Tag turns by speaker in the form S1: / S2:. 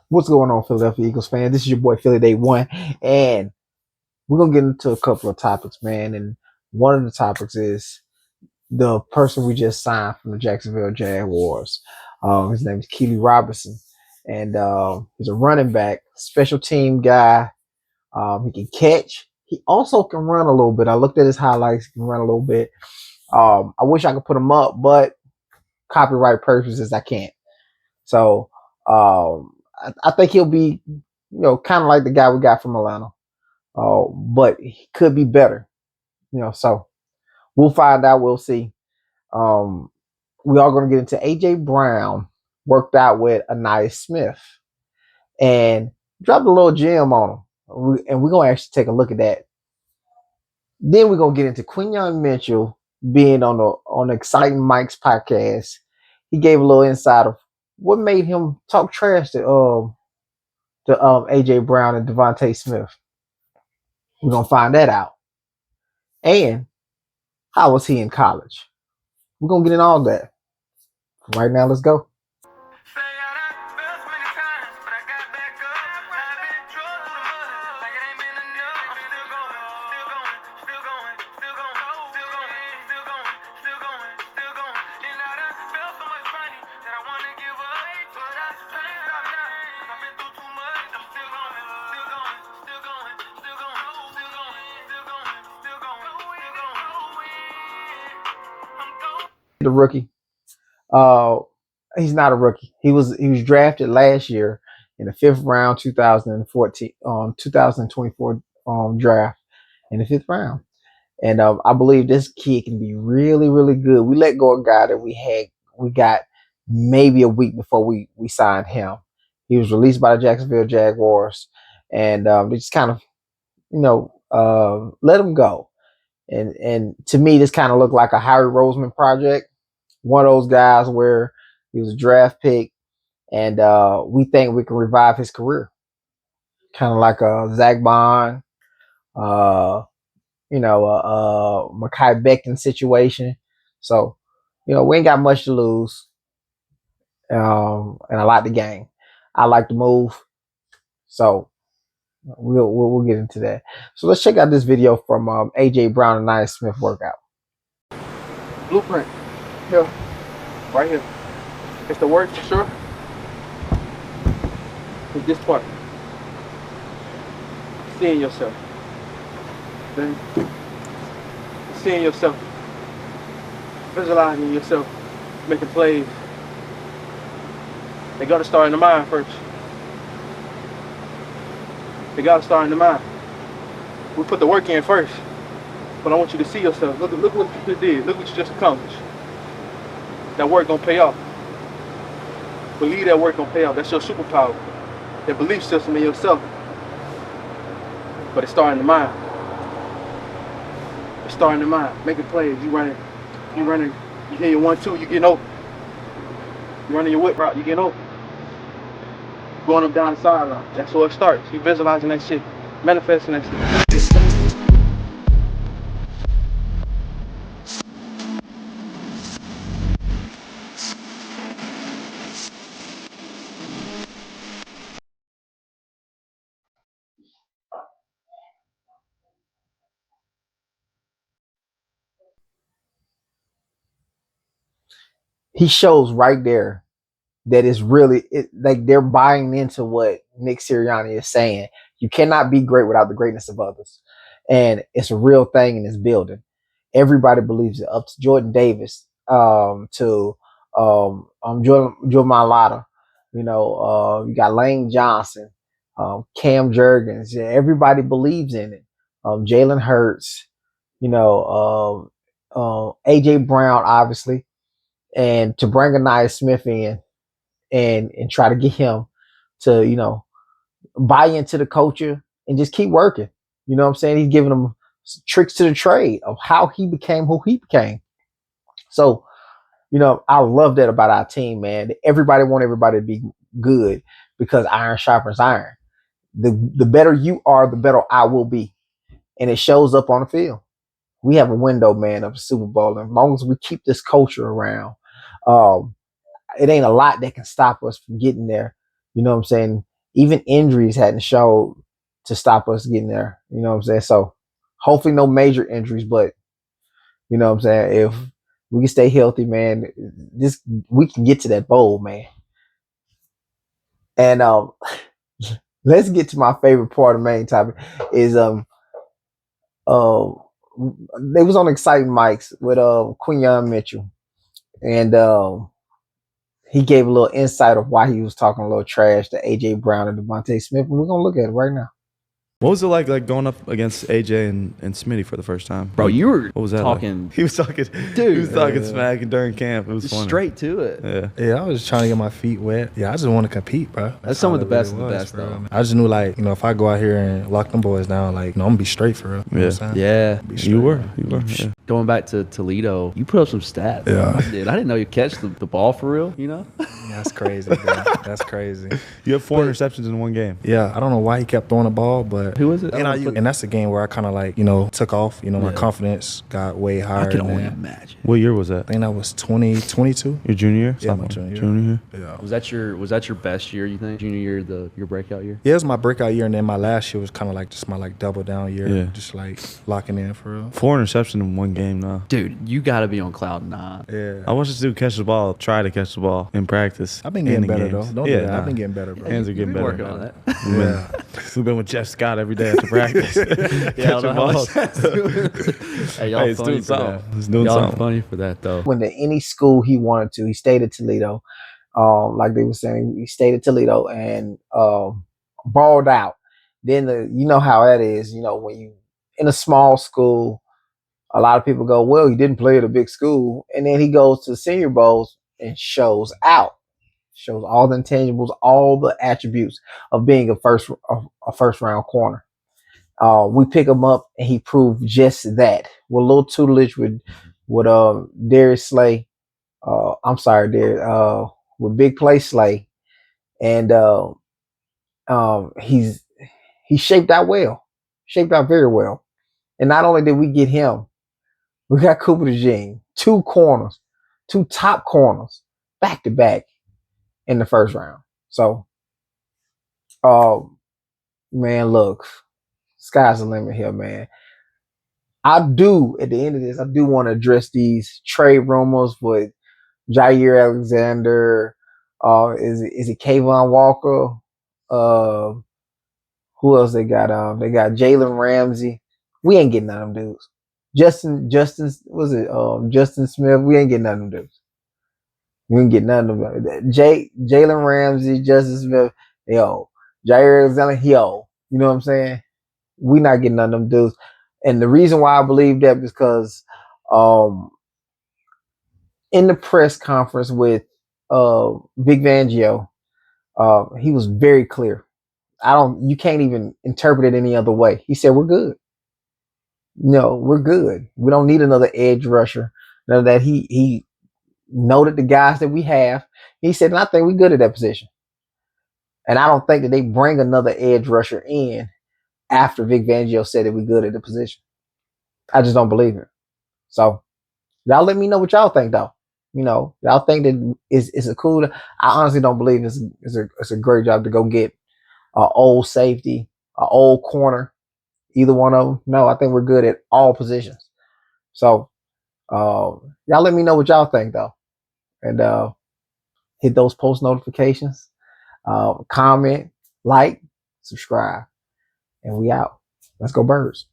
S1: What's going on, Philadelphia Eagles fans? This is your boy Philly Day One, and we're gonna get into a couple of topics, man. And one of the topics is the person we just signed from the Jacksonville Jaguars. His name is Keely Robinson, and he's a running back, special team guy. He can catch. He also can run a little bit. I looked at his highlights. He can run a little bit. I wish I could put him up, but copyright purposes, I can't. So I think he'll be, kind of like the guy we got from Atlanta. But he could be better, So we'll find out. We'll see. Um, we are going to get into AJ Brown worked out with Anais Smith and dropped a little gem on him. And we're going to actually take a look at that. Then we're going to get into Quinyon Mitchell being on the Exciting Mike's podcast. He gave a little insight of what made him talk trash to AJ Brown and Devontae Smith. We're gonna find that out. And how was he in college? We're gonna get in all that. Right now, let's go. The rookie. Uh, he's not a rookie. He was drafted last year in the fifth round, 2014, 2024 draft in the fifth round. And I believe this kid can be really, really good. We let go of a guy that we got maybe a week before we signed him. He was released by the Jacksonville Jaguars, and they just kind of, let him go. And to me, this kind of looked like a Harry Roseman project. One of those guys where he was a draft pick, and we think we can revive his career, kind of like a Zach Bond, uh, Mekhi Becton situation. So, we ain't got much to lose, and a lot to gain. I like to move, so we'll get into that. So let's check out this video from AJ Brown and Nia Smith workout.
S2: Blueprint. Here. Right here. It's the word for sure. It's this part. Seeing yourself. Then seeing yourself. Visualizing yourself. Making plays. They gotta start in the mind first. They gotta start in the mind. We put the work in first. But I want you to see yourself. Look what you just did. Look what you just accomplished. That work gonna pay off. Believe that work gonna pay off. That's your superpower. That belief system in yourself. But it's starting in the mind. It's starting in the mind. Making plays. You running. You hit your 1-2. You getting open. You running your whip route. You getting open. Going up down the sideline. That's where it starts. You visualizing that shit. Manifesting that shit.
S1: He shows right there that is really like they're buying into what Nick Sirianni is saying. You cannot be great without the greatness of others, and it's a real thing in this building. Everybody believes it, up to Jordan Davis, to Jordan Lotta. You got Lane Johnson, Cam Jurgens. Yeah, everybody believes in it. Jalen Hurts, AJ Brown, obviously, and to bring Anais Smith in and try to get him to buy into the culture and just keep working. You know what I'm saying? He's giving them tricks to the trade of how he became who he became. So, I love that about our team, man. Everybody want everybody to be good because iron sharpens iron. The better you are, the better I will be. And it shows up on the field. We have a window, man, of the Super Bowl. And as long as we keep this culture around, it ain't a lot that can stop us from getting there. You know what I'm saying? Even injuries hadn't showed to stop us getting there. You know what I'm saying? So hopefully no major injuries, but you know what I'm saying? If we can stay healthy, man, this we can get to that bowl, man. And let's get to my favorite part of the main topic is uh they was on Exciting Mics with Quinyon Mitchell, and he gave a little insight of why he was talking a little trash to AJ Brown and Devontae Smith, and we're gonna look at it right now.
S3: What was it like going up against AJ and Smitty for the first time?
S4: Bro, you were
S3: what was that
S4: talking.
S3: Like? He was talking,
S4: dude.
S3: He was talking smack during camp. It was funny.
S4: Straight to it.
S3: Yeah,
S5: I was just trying to get my feet wet. Yeah, I just want to compete, bro.
S4: That's some of the best
S5: really
S4: of the best,
S5: bro.
S4: though.
S5: I just knew, like, you know, if I go out here and lock them boys down, like, you know, I'm gonna be straight for real. You know what I'm saying?
S4: Yeah.
S3: You were. Yeah.
S4: Going back to Toledo, you put up some stats.
S5: Yeah.
S4: I didn't know you catch the ball for real, you know?
S5: That's crazy, bro. That's crazy.
S3: You have 4 interceptions in one game.
S5: Yeah, I don't know why he kept throwing the ball, but
S4: Who was it?
S5: and that's the game where I kind of, like, you know, took off. You know, my confidence got way higher.
S4: I can only
S5: than
S4: imagine.
S3: What year was that?
S5: I think that was 2022.
S3: Your junior year?
S5: Yeah, my
S3: Sophomore?
S5: junior year.
S3: year.
S5: Yeah.
S4: Was that your best year, you think? Junior year, your breakout year?
S5: Yeah, it was my breakout year, and then my last year was kind of like just my, like, double down year.
S3: Yeah.
S5: Just, like, locking in for real.
S3: 4 interceptions in one game now.
S4: Dude, you got to be on cloud 9.
S5: Yeah.
S3: I watched this dude catch the ball, try to catch the ball in practice.
S5: I've been getting
S3: and in
S5: better,
S3: games.
S5: though. Don't do that. I've been getting better, bro.
S3: Hands are getting better.
S4: Working on that.
S5: Yeah.
S3: We've been with Jeff Scott every day after practice.
S4: Yeah, I don't know how much that's doing. Hey, y'all
S3: Hey, it's
S4: funny
S3: doing
S4: for that.
S3: something. It's doing
S4: Y'all
S3: something.
S4: funny for that, though.
S1: Went to any school he wanted to. He stayed at Toledo. Like they were saying, he stayed at Toledo and balled out. Then you know how that is. You know, when you in a small school, a lot of people go, well, he didn't play at a big school. And then he goes to the Senior Bowls and shows out. Shows all the intangibles, all the attributes of being a first round corner. We pick him up and he proved just that. With a little tutelage with Darius Slay. With Big Play Slay. And he shaped out well. Shaped out very well. And not only did we get him, we got Cooper DeJean, 2 corners, 2 top corners, back to back in the first round. So, man, look, sky's the limit here, man. At the end of this, I do want to address these trade rumors with Jaire Alexander. Is it Kayvon Walker? Who else they got? They got Jalen Ramsey. We ain't getting none of them dudes. Justin Smith. We ain't getting none of them dudes. We ain't getting none of them. Jalen Ramsey, Justin Smith, Jaire Alexander, you know what I'm saying? We not getting none of them dudes. And the reason why I believe that is because in the press conference with Vic Fangio, he was very clear. You can't even interpret it any other way. He said, we're good. No, we're good. We don't need another edge rusher. None of that. He noted the guys that we have. He said, and I think we're good at that position. And I don't think that they bring another edge rusher in after Vic Fangio said that we're good at the position. I just don't believe it. So y'all let me know what y'all think, though. You know, y'all think that it's a cool. I honestly don't believe it's a great job to go get an old safety, an old corner, either one of them. No, I think we're good at all positions. So y'all let me know what y'all think, though. And hit those post notifications, comment, like, subscribe, and we out. Let's go Birds.